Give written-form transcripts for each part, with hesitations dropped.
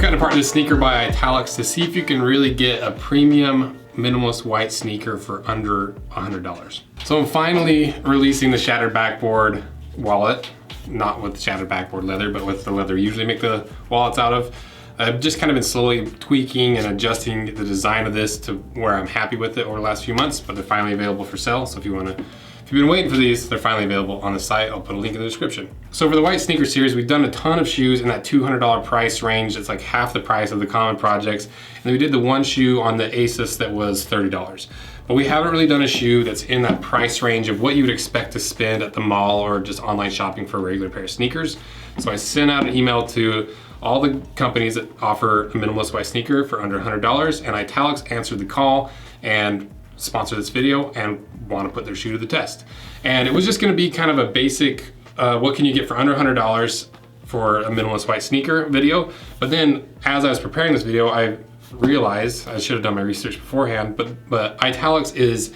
cutting apart this sneaker by Italic to see if you can really get a premium minimalist white sneaker for under $100. So I'm finally releasing the shattered backboard wallet, not with shattered backboard leather, but with the leather you usually make the wallets out of. I've just kind of been slowly tweaking and adjusting the design of this to where I'm happy with it over the last few months, but they're finally available for sale. So if you've been waiting for these, they're finally available on the site. I'll put a link in the description. So for the white sneaker series, we've done a ton of shoes in that $200 price range. It's like half the price of the common projects. And then we did the one shoe on the Asus that was $30. But we haven't really done a shoe that's in that price range of what you would expect to spend at the mall or just online shopping for a regular pair of sneakers. So I sent out an email to all the companies that offer a minimalist white sneaker for under $100, and Italic answered the call and sponsor this video and want to put their shoe to the test. And it was just going to be kind of a basic what can you get for under $100 for a minimalist white sneaker video. But then as I was preparing this video, I realized I should have done my research beforehand, but Italic is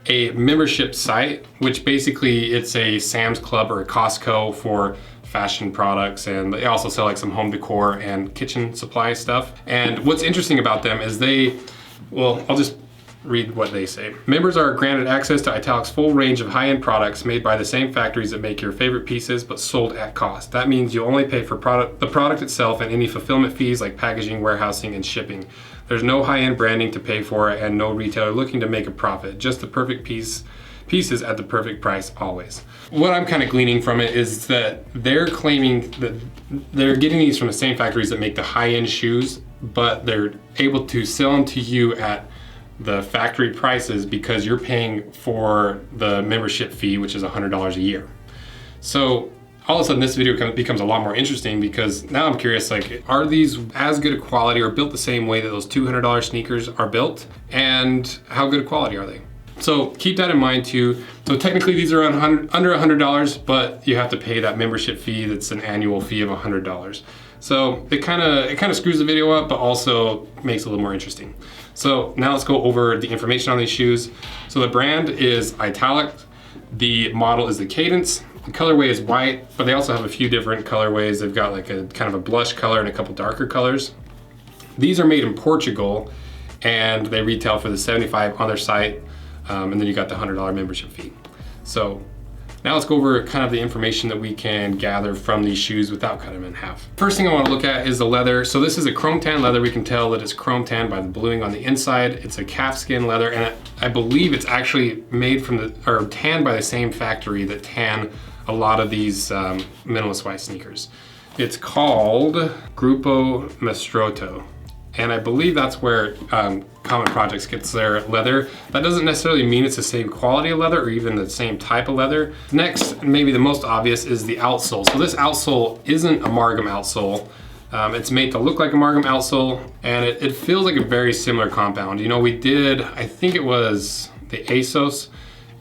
a membership site, which basically it's a Sam's Club or a Costco for fashion products, and they also sell like some home decor and kitchen supply stuff. And what's interesting about them is I'll just read what they say. Members are granted access to Italic's full range of high-end products made by the same factories that make your favorite pieces, but sold at cost. That means you only pay for the product itself and any fulfillment fees like packaging, warehousing, and shipping. There's no high-end branding to pay for and no retailer looking to make a profit. Just the perfect pieces at the perfect price always. What I'm kind of gleaning from it is that they're claiming that they're getting these from the same factories that make the high-end shoes, but they're able to sell them to you at the factory prices because you're paying for the membership fee, which is $100 a year. So all of a sudden this video becomes a lot more interesting because now I'm curious, like, are these as good a quality or built the same way that those $200 sneakers are built? And how good a quality are they? So keep that in mind too. So technically these are under $100, but you have to pay that membership fee that's an annual fee of $100. So it kind of screws the video up, but also makes it a little more interesting. So now let's go over the information on these shoes. So the brand is Italic. The model is the Cadence. The colorway is white, but they also have a few different colorways. They've got like a kind of a blush color and a couple darker colors. These are made in Portugal and they retail for the $75 on their site. And then you got the $100 membership fee. So now let's go over kind of the information that we can gather from these shoes without cutting them in half. First thing I want to look at is the leather. So this is a chrome tan leather. We can tell that it's chrome tan by the bluing on the inside. It's a calfskin leather, and I believe it's actually made from tanned by the same factory that tan a lot of these minimalist white sneakers. It's called Grupo Mastroto. And I believe that's where Common Projects gets their leather. That doesn't necessarily mean it's the same quality of leather or even the same type of leather. Next, maybe the most obvious, is the outsole. So this outsole isn't a Margam outsole. It's made to look like a Margam outsole, and it feels like a very similar compound. You know, we did, I think it was the ASOS.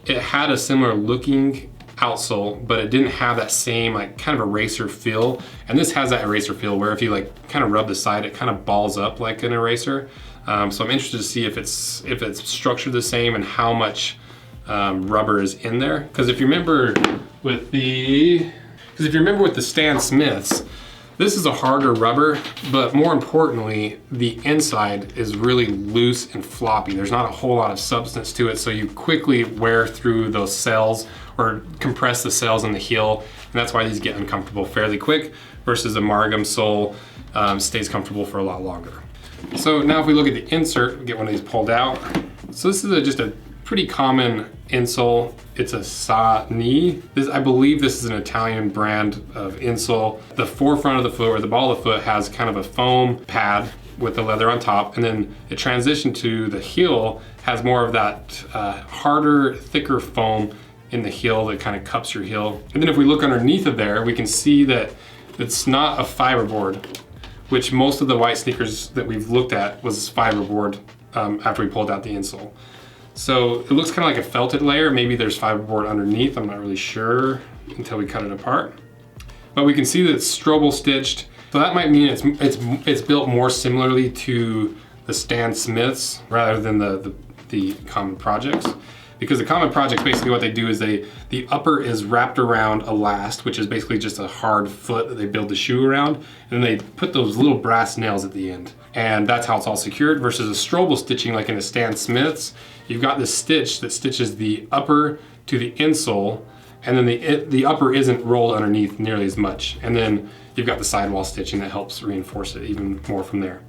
It had a similar looking outsole, but it didn't have that same like kind of eraser feel. And this has that eraser feel where if you like kind of rub the side, it kind of balls up like an eraser. So I'm interested to see if it's structured the same and how much rubber is in there. Because if you remember with the Stan Smiths, this is a harder rubber, but more importantly, the inside is really loose and floppy. There's not a whole lot of substance to it, so you quickly wear through those cells or compress the cells in the heel, and that's why these get uncomfortable fairly quick, versus a Margam sole stays comfortable for a lot longer. So now if we look at the insert, get one of these pulled out. So this is just a pretty common insole. It's a Sani. I believe this is an Italian brand of insole. The forefront of the foot, or the ball of the foot, has kind of a foam pad with the leather on top, and then it transitioned to the heel, has more of that harder, thicker foam in the heel that kind of cups your heel. And then if we look underneath of there, we can see that it's not a fiberboard, which most of the white sneakers that we've looked at was fiberboard after we pulled out the insole. So it looks kind of like a felted layer. Maybe there's fiberboard underneath. I'm not really sure until we cut it apart. But we can see that it's Strobel stitched. So that might mean it's built more similarly to the Stan Smiths rather than the the Common Projects. Because the Common Projects, basically what they do is the upper is wrapped around a last, which is basically just a hard foot that they build the shoe around, and then they put those little brass nails at the end. And that's how it's all secured, versus a Strobel stitching like in a Stan Smith's. You've got this stitch that stitches the upper to the insole, and then the upper isn't rolled underneath nearly as much. And then you've got the sidewall stitching that helps reinforce it even more from there.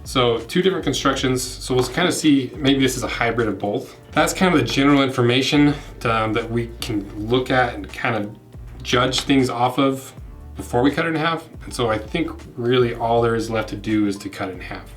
So two different constructions. So we'll kind of see, maybe this is a hybrid of both. That's kind of the general information that we can look at and kind of judge things off of before we cut it in half. And so I think really all there is left to do is to cut it in half.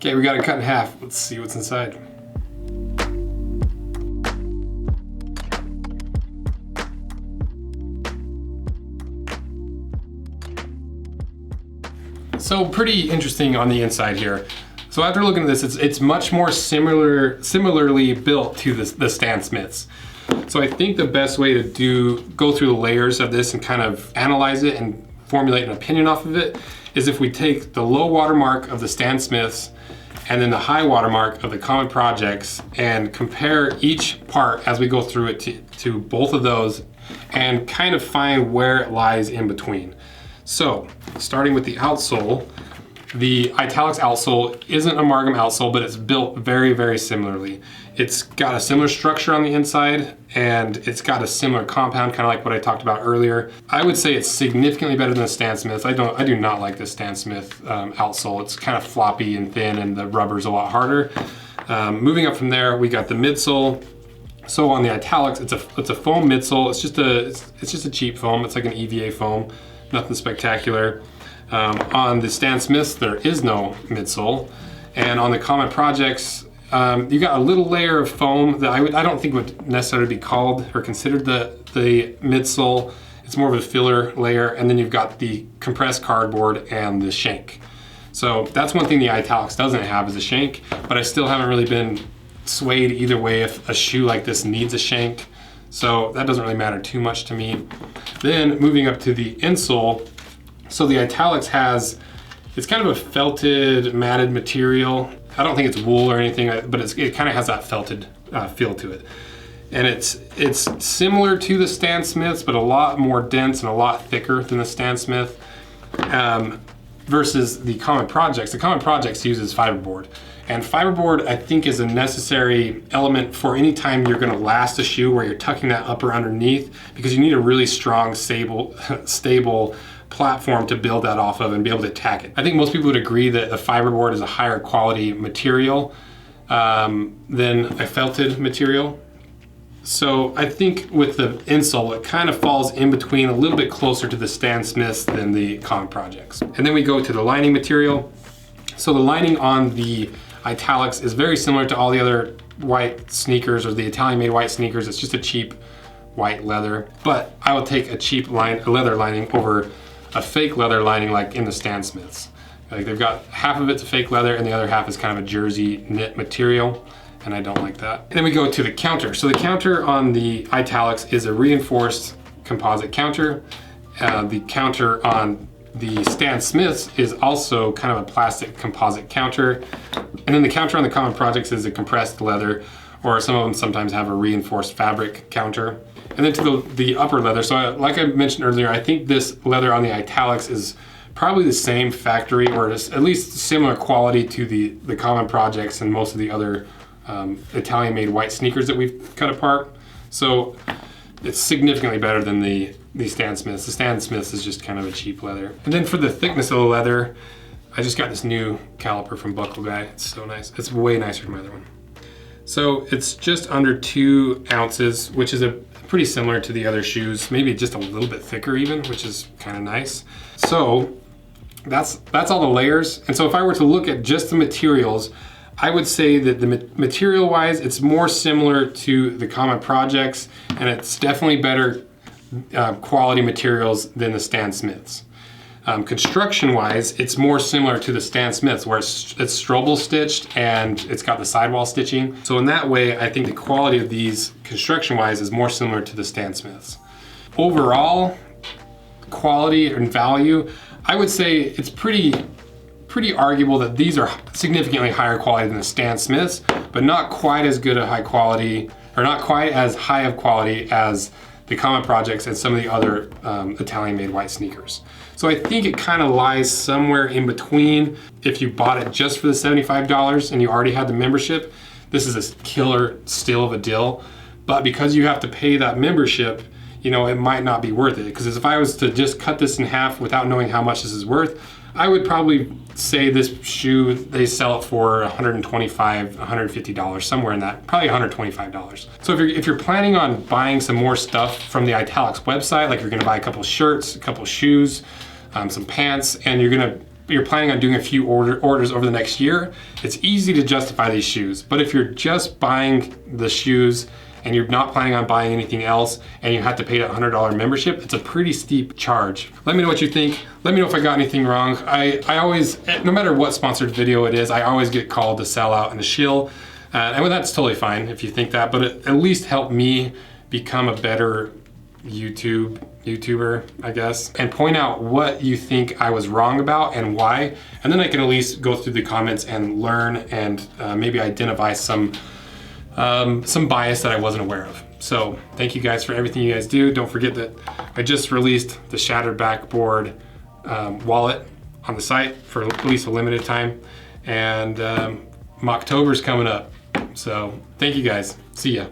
Okay, we got it cut in half. Let's see what's inside. So pretty interesting on the inside here. So after looking at this, it's much more similarly built to the Stan Smiths. So I think the best way to go through the layers of this and kind of analyze it and formulate an opinion off of it is if we take the low watermark of the Stan Smiths and then the high watermark of the Common Projects and compare each part as we go through it to both of those and kind of find where it lies in between. So starting with the outsole, the Italics outsole isn't a Margam outsole, but it's built very, very similarly. It's got a similar structure on the inside and it's got a similar compound, kind of like what I talked about earlier. I would say it's significantly better than the Stan Smith. I do not like the Stan Smith outsole. It's kind of floppy and thin and the rubber's a lot harder. Moving up from there, we got the midsole. So on the Italics, it's a foam midsole. It's just a cheap foam. It's like an EVA foam, nothing spectacular. On the Stan Smiths, there is no midsole. And on the Common Projects, you got a little layer of foam that I don't think would necessarily be called or considered the midsole. It's more of a filler layer, and then you've got the compressed cardboard and the shank. So that's one thing the Italics doesn't have is a shank, but I still haven't really been swayed either way if a shoe like this needs a shank. So that doesn't really matter too much to me. Then moving up to the insole, so the Italics it's kind of a felted, matted material. I don't think it's wool or anything, but it kind of has that felted feel to it. And it's similar to the Stan Smiths, but a lot more dense and a lot thicker than the Stan Smith versus the Common Projects. The Common Projects uses fiberboard. And fiberboard, I think, is a necessary element for any time you're gonna last a shoe where you're tucking that upper underneath, because you need a really strong, stable platform to build that off of and be able to tack it. I think most people would agree that the fiberboard is a higher quality material than a felted material. So I think with the insole, it kind of falls in between, a little bit closer to the Stan Smiths than the Common Projects. And then we go to the lining material. So the lining on the Italics is very similar to all the other white sneakers or the Italian made white sneakers. It's just a cheap white leather, but I would take a cheap leather lining over a fake leather lining like in the Stan Smiths. Like they've got half of it's fake leather and the other half is kind of a jersey knit material, and I don't like that. And then we go to the counter. So the counter on the Italics is a reinforced composite counter. The counter on the Stan Smiths is also kind of a plastic composite counter. And then the counter on the Common Projects is a compressed leather or some of them sometimes have a reinforced fabric counter. And then to the upper leather, so like I mentioned earlier, I think this leather on the Italics is probably the same factory, or at least similar quality to the Common Projects and most of the other Italian-made white sneakers that we've cut apart. So it's significantly better than the Stan Smiths. The Stan Smiths is just kind of a cheap leather. And then for the thickness of the leather, I just got this new caliper from Buckle Guy. It's so nice. It's way nicer than my other one. So it's just under 2 ounces, which is pretty similar to the other shoes, maybe just a little bit thicker even, which is kind of nice. So that's all the layers. And so if I were to look at just the materials, I would say that the material wise, it's more similar to the Common Projects, and it's definitely better quality materials than the Stan Smiths. Construction wise, it's more similar to the Stan Smiths, where it's Strobel stitched and it's got the sidewall stitching. So in that way, I think the quality of these construction wise is more similar to the Stan Smiths. Overall, quality and value, I would say it's pretty arguable that these are significantly higher quality than the Stan Smiths, but not quite as good a high quality, or not quite as high of quality as the Common Projects and some of the other Italian-made white sneakers. So I think it kind of lies somewhere in between. If you bought it just for the $75 and you already had the membership, this is a killer steal of a deal. But because you have to pay that membership, you know, it might not be worth it. Because if I was to just cut this in half without knowing how much this is worth, I would probably say this shoe, they sell it for $125, $150, somewhere in that, probably $125. So if you're planning on buying some more stuff from the Italics website, like you're gonna buy a couple shirts, a couple shoes, some pants, and you're planning on doing a few orders over the next year, it's easy to justify these shoes. But if you're just buying the shoes and you're not planning on buying anything else and you have to pay that $100 membership, it's a pretty steep charge. Let me know what you think. Let me know if I got anything wrong. I always, no matter what sponsored video it is, I always get called to sell out and to shill. And well, that's totally fine if you think that, but it at least helped me become a better YouTuber, I guess, and point out what you think I was wrong about and why. And then I can at least go through the comments and learn and maybe identify some bias that I wasn't aware of. So thank you guys for everything you guys do. Don't forget that I just released the Shattered Backboard wallet on the site for at least a limited time. And Mocktober's coming up. So thank you guys. See ya.